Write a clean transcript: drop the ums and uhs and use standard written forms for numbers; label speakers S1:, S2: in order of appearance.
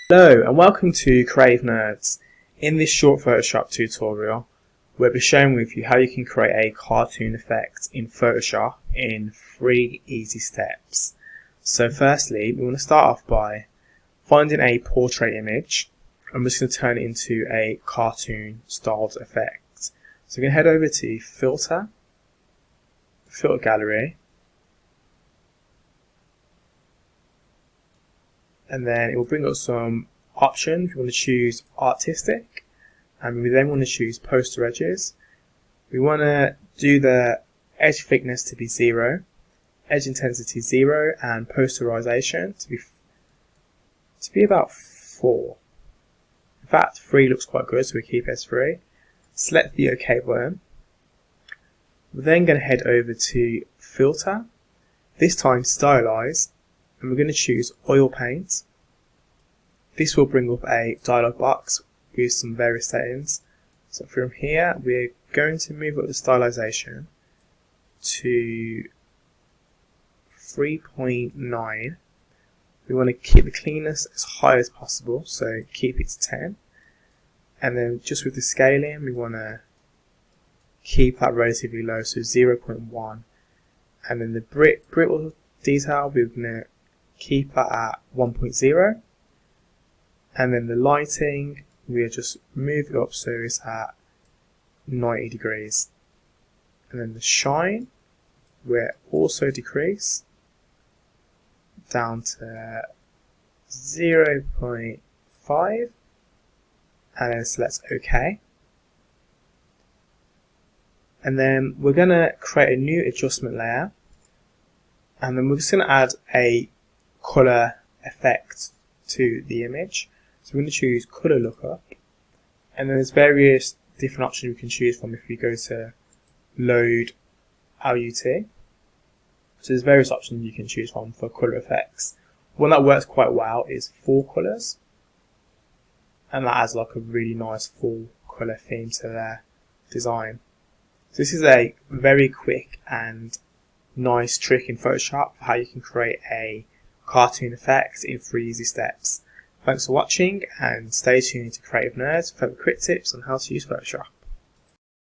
S1: Hello and welcome to Creative Nerds. In this short Photoshop tutorial, we'll be sharing with you how you can create a cartoon effect in Photoshop in 3 easy steps. So firstly, we want to start off by finding a portrait image. I'm just going to turn it into a cartoon styled effect. So we're going to head over to Filter, Filter Gallery, and then it will bring up some options. We want to choose Artistic, and we then want to choose Poster Edges. We want to do the edge thickness to be 0, edge intensity 0, and posterization to be about 4. In fact, 3 looks quite good, so we keep it as 3. Select the OK button. We're then going to head over to Filter, this time Stylize, and we're going to choose Oil Paint. This will bring up a dialog box with some various settings. So from here, we're going to move up the stylization to 3.9. We want to keep the cleanness as high as possible, so keep it to 10. And then just with the scaling, we want to keep that relatively low, so 0.1. And then the brittle detail, we're going to keep that at 1.0. And then the lighting, we'll just move it up so it's at 90 degrees. And then the shine, we'll also decrease down to 0.5, and then select OK. And then we're going to create a new adjustment layer, and then we're just going to add a colour effect to the image. So we're going to choose Colour Lookup, and then there's various different options we can choose from if we go to Load LUT. So there's various options you can choose from for colour effects. One that works quite well is 4 colours, and that adds like a really nice full colour theme to their design. So this is a very quick and nice trick in Photoshop for how you can create a cartoon effect in 3 easy steps. Thanks for watching, and stay tuned to Creative Nerds for further quick tips on how to use Photoshop.